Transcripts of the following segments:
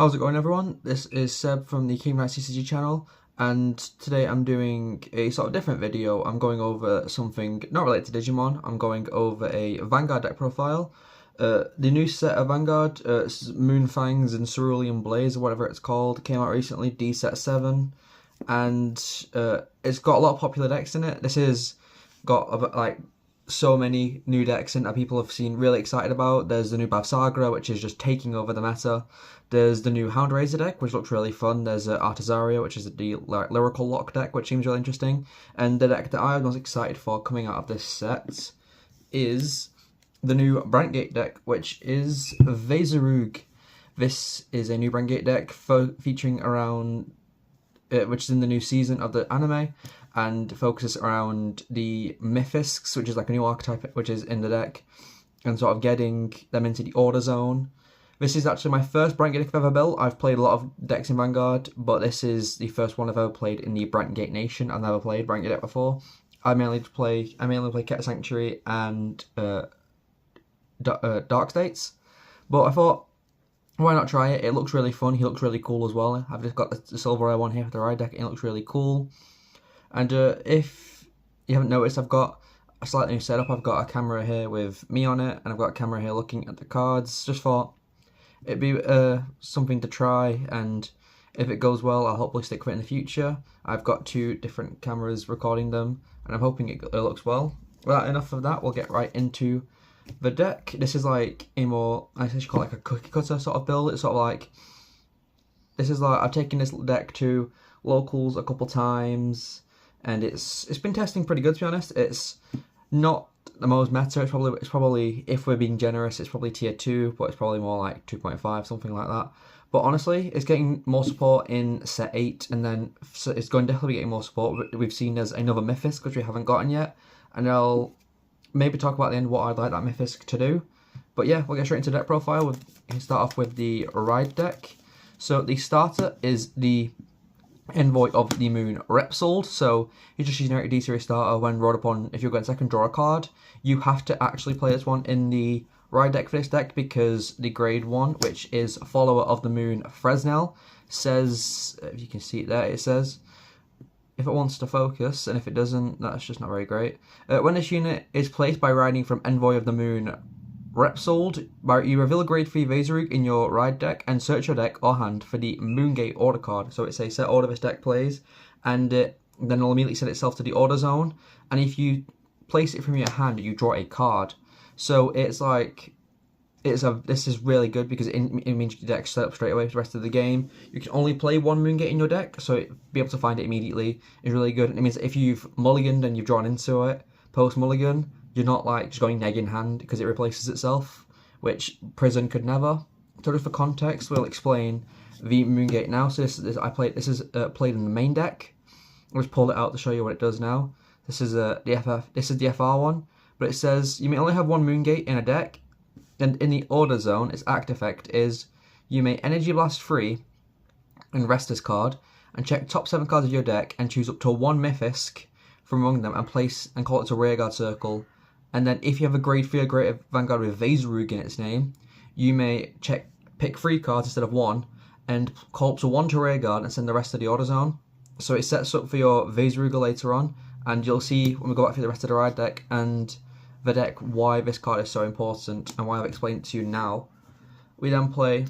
How's it going, everyone? This is Seb from the King Knight CCG channel, and today I'm doing a sort of different video. I'm going over something not related to Digimon. I'm going over a Vanguard deck profile. The new set of Vanguard, Moon Fangs and Cerulean Blaze, or whatever it's called, came out recently, Dzbt07, and it's got a lot of popular decks in it. This has got like so many new decks in that people have seen really excited about. There's the new Veissrugr, which is just taking over the meta. There's the new Houndraiser deck, which looks really fun. There's Artisaria, which is the lyrical lock deck, which seems really interesting. And the deck that I'm most excited for coming out of this set is the new Brandgate deck, which is Veissrugr. This is a new Brandgate deck featuring around, which is in the new season of the anime, and focuses around the Mythisks, which is like a new archetype which is in the deck, and sort of getting them into the order zone. This is actually my first Brandgate deck I've ever built. I've played a lot of decks in Vanguard, but this is the first one I've ever played in the Brandgate Nation. I've never played Brandgate deck before. I mainly play Ket Sanctuary and Dark States, but I thought, why not try it? It looks really fun. He looks really cool as well. I've just got the silver eye one here for the ride deck, and it looks really cool. And if you haven't noticed, I've got a slightly new setup. I've got a camera here with me on it, and I've got a camera here looking at the cards. Just thought it'd be something to try, and if it goes well, I'll hopefully stick with it in the future. I've got two different cameras recording them, and I'm hoping it looks well. Well, enough of that. We'll get right into the deck. This is like a more, I guess you call it like a cookie cutter sort of build. It's sort of like, this is like, I've taken this deck to locals a couple times, and it's been testing pretty good, to be honest. It's not the most meta. It's probably, if we're being generous, it's probably tier 2, but it's probably more like 2.5, something like that. But honestly, it's getting more support in set 8, and then it's going to definitely getting more support. We've seen there's another Mythisk, which we haven't gotten yet, and I'll maybe talk about at the end what I'd like that Mythisk to do. But yeah, we'll get straight into deck profile. We'll start off with the ride deck. So the starter is the Envoy of the Moon Repsold. So you just generic D-series starter. When rolled upon, if you're going second, draw a card. You have to actually play this one in the ride deck for this deck, because the grade 1, which is Follower of the Moon Fresnel, says, if you can see it there, it says, if it wants to focus, and if it doesn't, that's just not very great. When this unit is placed by riding from Envoy of the Moon Repsold, you reveal a grade 3 Veissrugr in your ride deck and search your deck or hand for the Moongate order card. So it's a set order this deck plays, and then it'll immediately set itself to the order zone, and if you place it from your hand, you draw a card. So it's like, this is really good because it means your deck's set up straight away for the rest of the game. You can only play one Moongate in your deck, so be able to find it immediately is really good. And it means that if you've mulliganed and you've drawn into it post-mulligan, you're not like just going neg in hand because it replaces itself, which Prison could never. So just for context, we'll explain the Moongate now. So this is played in the main deck. I'll just pull it out to show you what it does now. This is the FR one, but it says you may only have one Moongate in a deck, and in the order zone, its act effect is you may Energy Blast 3 and rest this card, and check top 7 cards of your deck and choose up to one Mythisk from among them and place and call it to rearguard circle. And then if you have a grade 3 or greater Vanguard with Veissrugr in its name, you may pick 3 cards instead of 1 and call up to 1 to rearguard and send the rest to the order zone. So it sets up for your Veissrugr later on, and you'll see when we go back through the rest of the ride deck and the deck why this card is so important and why I've explained it to you now. We then play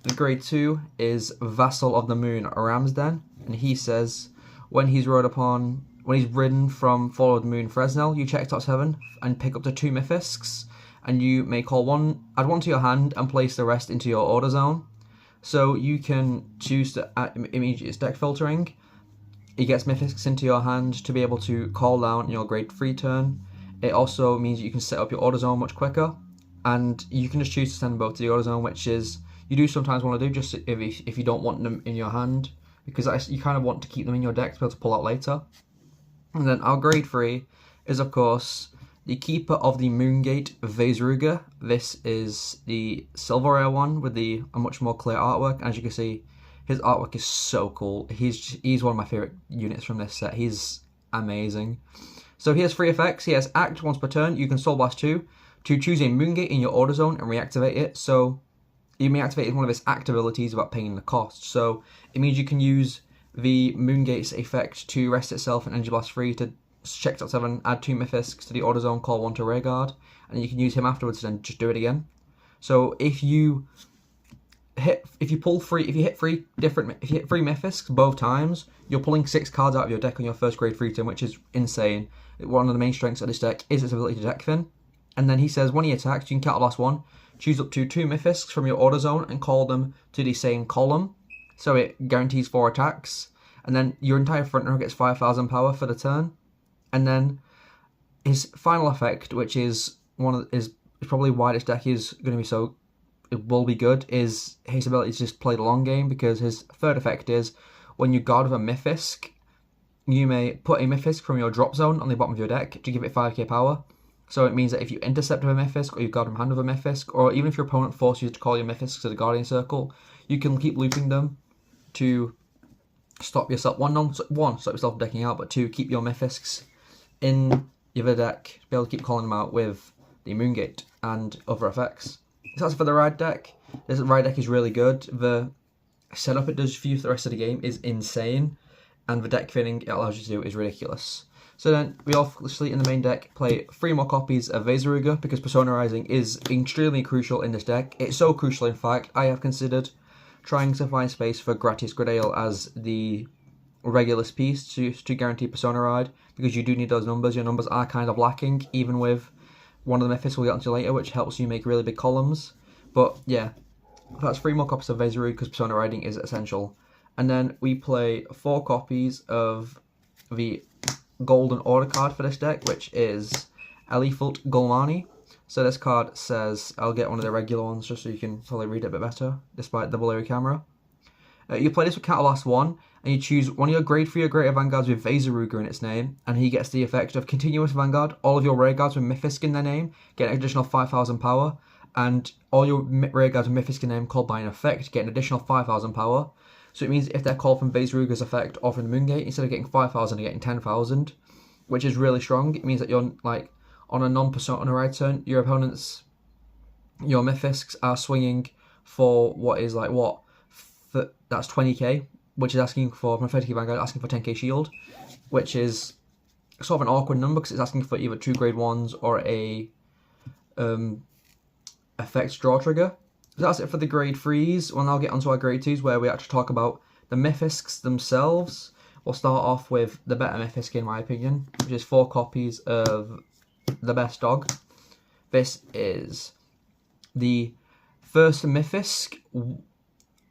the grade 2 is Vassal of the Moon Ramsden, and he says when he's ridden from Follow the Moon Fresnel, you check top 7 and pick up to 2 Mythisks, and you may add one to your hand and place the rest into your order zone. So you can choose to immediate deck filtering. It gets Mythisks into your hand to be able to call down in your grade 3 turn. It also means you can set up your order zone much quicker, and you can just choose to send them both to the order zone, which is, you do sometimes want to do just if you don't want them in your hand, because you kind of want to keep them in your deck to be able to pull out later. And then our grade 3 is, of course, the Keeper of the Moongate Veissrugr. This is the silver rare one with a much more clear artwork. As you can see, his artwork is so cool. He's one of my favourite units from this set. He's amazing. So he has 3 effects. He has Act once per turn. You can Soul Blast 2 to choose a Moongate in your order zone and reactivate it. So you may activate one of its act abilities without paying the cost. So it means you can use the Moongate's effect to rest itself in Energy Blast 3 to check Dzbt07, add 2 Mythisks to the order zone, call 1 to Rearguard, and you can use him afterwards and then just do it again. So if you hit three Mythisks both times, you're pulling 6 cards out of your deck on your first grade 3 turn, which is insane. One of the main strengths of this deck is its ability to deck thin. And then he says when he attacks, you can counterblast 1, choose up to 2 Mythisks from your order zone and call them to the same column. So it guarantees 4 attacks. And then your entire front row gets 5,000 power for the turn. And then his final effect, which is probably why this deck is going to be so, it will be good, is his ability to just play the long game, because his third effect is when you guard with a Mythisk, you may put a Mythisk from your drop zone on the bottom of your deck to give it 5k power. So it means that if you intercept with a Mythisk, or you guard from hand with a Mythisk, or even if your opponent forces you to call your Mythisks to the Guardian Circle, you can keep looping them to stop yourself, stop yourself decking out, but 2, keep your Mythisks in your deck, be able to keep calling them out with the Moongate and other effects. So that's for the ride deck. This ride deck is really good. The setup it does for you for the rest of the game is insane, and the deck thinning it allows you to do is ridiculous. So then we obviously in the main deck play 3 more copies of Veissrugr, because Persona Rising is extremely crucial in this deck. It's so crucial, in fact, I have considered trying to find space for Gratias Gradale as the Regulus piece to guarantee Persona Ride, because you do need those numbers. Your numbers are kind of lacking, even with one of the Mythics we'll get onto later, which helps you make really big columns. But yeah, that's 3 more copies of Veissrugr, because Persona Riding is essential. And then we play 4 copies of the golden order card for this deck, which is Elifult Gulmani. So this card says, I'll get one of the regular ones just so you can probably read it a bit better, despite the blurry camera. You play this with Counterblast 1, and you choose one of your grade 3 or greater Vanguards with Veissrugr in its name, and he gets the effect of Continuous Vanguard. All of your Rearguards with Mythisk in their name get an additional 5,000 power, and all your Rearguards with Mythisk in their name called by an effect get an additional 5,000 power. So it means if they're called from Veissrugr's effect or from the Moongate, instead of getting 5,000, you're getting 10,000, which is really strong. It means that you're, like, on a non-Persona Ride turn, your opponents, your Mythisks are swinging for what is like, that's 20k, which is asking for, from 30k Vanguard, asking for 10k shield, which is sort of an awkward number, because it's asking for either 2 grade 1s or a effect draw trigger. So that's it for the grade 3s. We'll now get onto our grade 2s, where we actually talk about the Mythisks themselves. We'll start off with the better Mythisk, in my opinion, which is 4 copies of the best dog. This is the first Mythisk,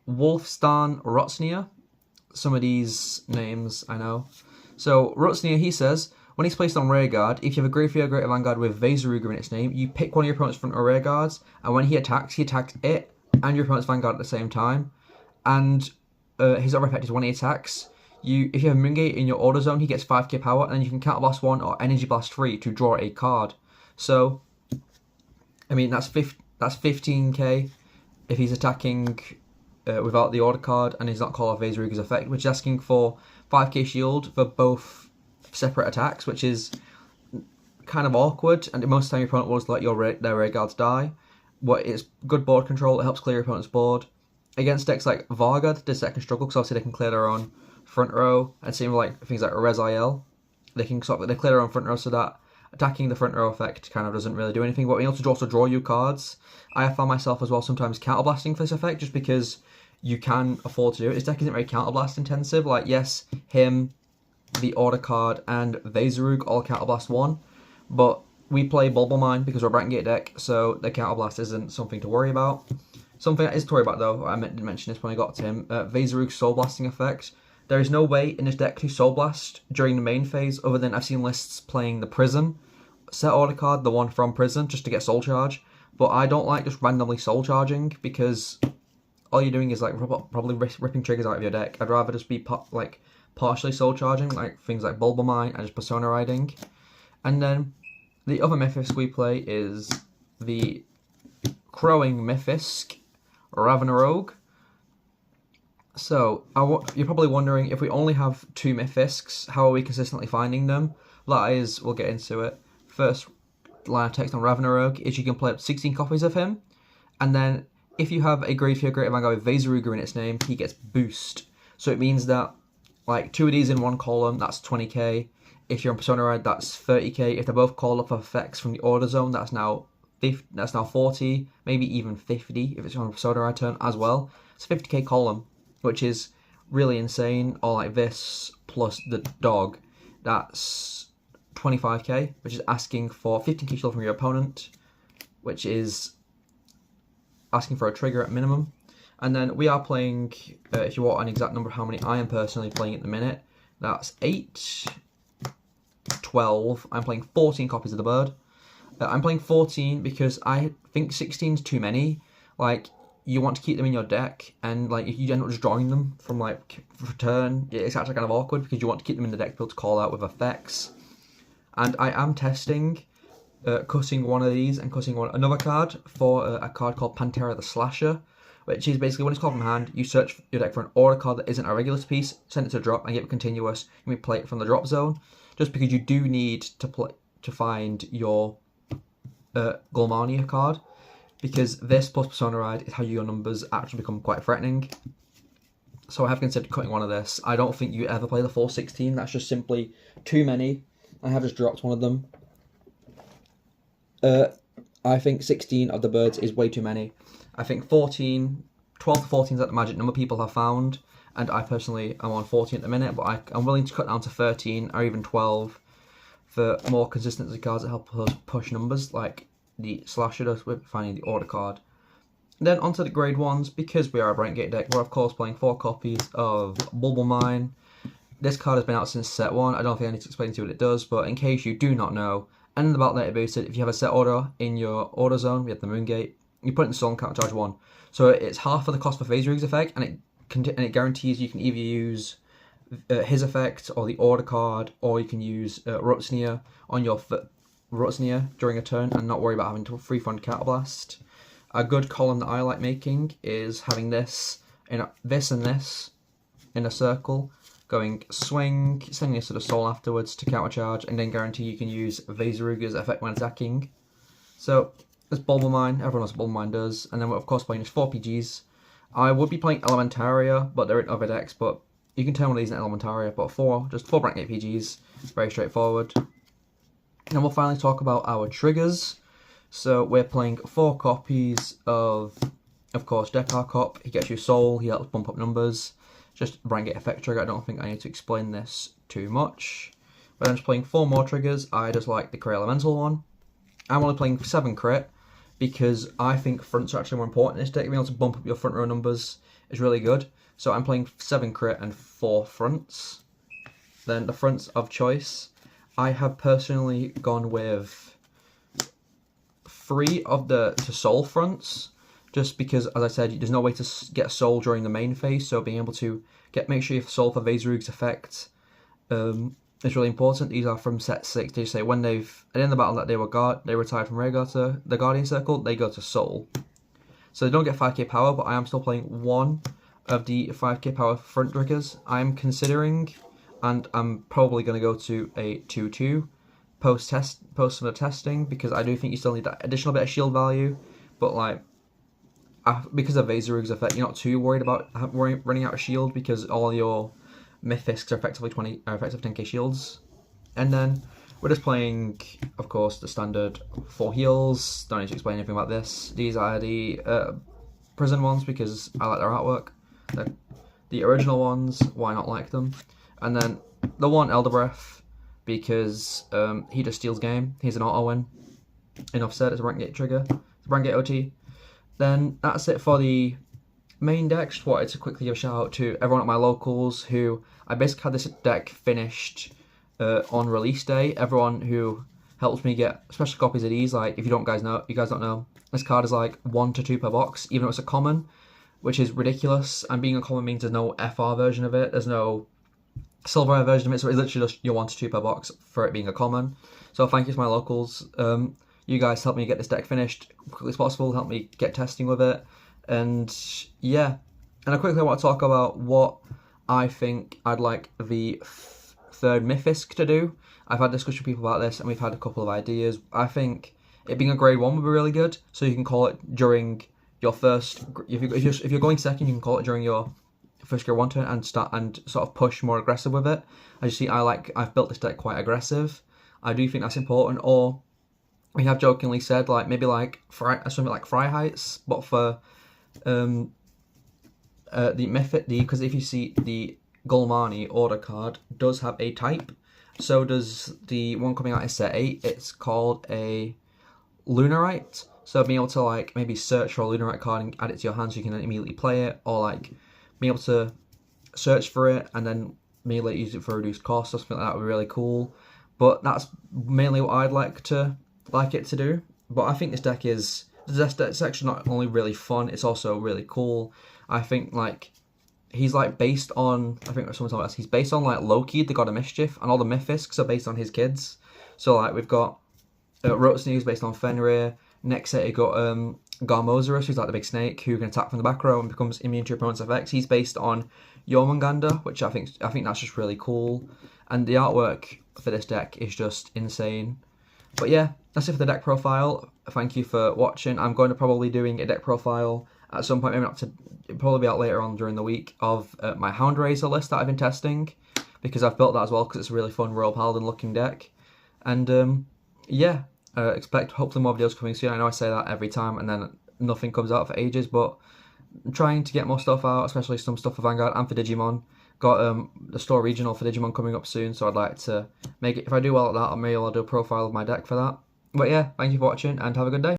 Wolfstan Rotsnir. Some of these names I know. So Rotsnir, he says, when he's placed on Rearguard, if you have a grade 3 or greater Vanguard with Veissrugr in its name, you pick one of your opponent's front or Rearguards, and when he attacks it and your opponent's Vanguard at the same time. And his other effect is when he attacks, if you have Moongate in your order zone, he gets 5k power, and then you can Counterblast 1 or Energy Blast 3 to draw a card. So, I mean, that's 15k if he's attacking without the order card, and he's not called off Veissrugr's effect, which is asking for 5k shield for both separate attacks, which is kind of awkward, and most of the time your opponent will just let their Rearguards die. But it's good board control, it helps clear your opponent's board. Against decks like Vanguard, this deck can struggle, because obviously they can clear their own front row, and same like things like Reziel, they clear their own front row, so that attacking the front row effect kind of doesn't really do anything. But being able to also draw you cards, I have found myself as well sometimes counterblasting for this effect, just because you can afford to do it. This deck isn't very counterblast intensive. Like, yes, him, the order card, and Veissrugr all counterblast 1, but we play Bulbul Mine because we're a Bracken Gate deck, so the counterblast isn't something to worry about. Something that is to worry about, though, I didn't mention this when I got to him, Veissrugr's Soul Blasting effect. There is no way in this deck to Soul Blast during the main phase, other than I've seen lists playing the Prison set order card, the one from Prison, just to get Soul Charge. But I don't like just randomly Soul Charging, because all you're doing is like probably ripping triggers out of your deck. I'd rather just be partially Soul Charging, like things like Bulbul Mine and just Persona Riding. And then the other Mythisk we play is the Crowing Mythisk, Veissrugr. So, you're probably wondering, if we only have 2 Mythisks, how are we consistently finding them? That is, we'll get into it. First line of text on Veissrugr is you can play up 16 copies of him, and then if you have a grade 3 or greater Vanguard with Veissrugr in its name, he gets boost. So it means that, like, 2 of these in one column, that's 20k. If you're on Persona Ride, that's 30k. If they're both called up effects from the order zone, that's now 40, maybe even 50 if it's on a Persona Ride turn as well. It's a 50k column, which is really insane. Or like this plus the dog, that's 25k, which is asking for 15k shield from your opponent, which is asking for a trigger at minimum. And then we are playing, if you want an exact number of how many I am personally playing at the minute, that's 8, 12. I'm playing 14 copies of the bird. I'm playing 14 because I think 16 is too many. Like, you want to keep them in your deck, and like if you end up just drawing them from like for turn, it's actually kind of awkward because you want to keep them in the deck to be able to call out with effects. And I am testing cutting one of these and cutting another card for a card called Pantera the Slasher, which is basically when it's called from hand, you search your deck for an order card that isn't a regular piece, send it to a drop, and get it continuous. You may play it from the drop zone, just because you do need to find your Gulmania card, because this plus Persona Ride is how your numbers actually become quite threatening. So I have considered cutting one of this. I don't think you ever play the full 16. That's just simply too many. I have just dropped one of them. I think 16 of the birds is way too many. I think 12 to 14 is like the magic number people have found, and I personally am on 14 at the minute, but I'm willing to cut down to 13 or even 12 for more consistency cards that help us push numbers, like the Slasher does with finding the order card. And then onto the grade 1s, because we are a Brightgate deck, we're of course playing 4 copies of Bulble Mine. This card has been out since set 1, I don't think I need to explain to you what it does, but in case you do not know, and in the battle later boosted, if you have a set order in your order zone, we have the Moongate, you put it in the Soul Count Charge 1. So it's half of the cost for Veissrugr's effect, and it guarantees you can either use his effect or the order card, or you can use Rutsnia on your Rutsnia during a turn and not worry about having to free fund Counterblast. A good column that I like making is having this and this in a circle, going swing, sending this to the soul afterwards to countercharge, and then guarantee you can use Veissrugr's effect when attacking. So there's Bulble Mine, everyone knows what Bulble Mine does, and then we're of course playing just 4 PGs. I would be playing Elementaria, but they're in other decks, but you can turn one of these in Elementaria, but just 4 Brightgate PGs, very straightforward. And then we'll finally talk about our triggers. So we're playing 4 copies of course, Dekar Cop. He gets you soul, he helps bump up numbers. Just Brightgate effect trigger, I don't think I need to explain this too much. But I'm just playing 4 more triggers. I just like the Crit Elemental one. I'm only playing 7 crit, because I think fronts are actually more important in this deck. Being able to bump up your front row numbers is really good. So I'm playing 7 crit and 4 fronts. Then the fronts of choice, I have personally gone with 3 of the soul fronts, just because, as I said, there's no way to get soul during the main phase, so being able to make sure you have soul for Veissrugr's effect is really important. These are from set 6. They say when at the end of the battle that they retired from Rhaegar to the Guardian Circle, they go to soul. So they don't get 5k power, but I am still playing 1 of the 5k power front triggers. I'm considering, and I'm probably going to go to a 2-2 post some of the testing, because I do think you still need that additional bit of shield value, but like, because of Veissrugr's effect, you're not too worried about running out of shield, because all your Mythisks are effective 10k shields. And then we're just playing, of course, the standard 4 heals. Don't need to explain anything about this. These are the prison ones because I like their artwork. The original ones, why not like them? And then the one Elder Breath, because he just steals game. He's an auto win. Enough said, it's a Brightgate trigger. It's a Brightgate OT. Then that's it for the main deck. Just wanted to quickly give a shout out to everyone at my locals who I basically had this deck finished on release day. Everyone who helped me get special copies of these. Like, if you guys don't know, this card is like 1 to 2 per box, even though it's a common, which is ridiculous. And being a common means there's no FR version of it. There's no silver version of it, so it's literally just your 1 to 2 per box for it being a common. So thank you to my locals. You guys helped me get this deck finished as quickly as possible, helped me get testing with it, and yeah. And I quickly want to talk about what I think I'd like the 3rd Mythisk to do. I've had discussion with people about this, and we've had a couple of ideas. I think it being a grade 1 would be really good, so you can call it during your first, if you're going second, you can call it during your first gear 1 turn and start and sort of push more aggressive with it. As you see, I've built this deck quite aggressive. I do think that's important. Or we have jokingly said like maybe like something like Fry Heights, but for the Mythic, because if you see the Gulmani order card does have a type, so does the one coming out in set 8. It's called a Lunarite. So being able to like maybe search for a Lunarite card and add it to your hand so you can immediately play it, or like being able to search for it and then maybe use it for reduced cost or something like that would be really cool. But that's mainly what I'd like it to do. But I think this deck is it's actually not only really fun, it's also really cool. I think like he's like based on, I think someone told us he's based on like Loki, the God of Mischief, and all the Mythisks are based on his kids. So like we've got Rotsney, who's based on Fenrir. Next set, you got Garmozarus, who's like the big snake who can attack from the back row and becomes immune to your opponent's effects. He's based on Jormungandr, which I think that's just really cool. And the artwork for this deck is just insane. But yeah, that's it for the deck profile. Thank you for watching. I'm going to probably doing a deck profile at some point, maybe not to, it'll probably be out later on during the week, of my Houndraiser list that I've been testing, because I've built that as well because it's a really fun Royal Paladin looking deck. And yeah. Expect hopefully more videos coming soon. I know I say that every time and then nothing comes out for ages, but I'm trying to get more stuff out, especially some stuff for Vanguard and for Digimon. Got the store regional for Digimon coming up soon, so I'd like to make it, if I do well at that, maybe I'll do a profile of my deck for that. But yeah, thank you for watching and have a good day.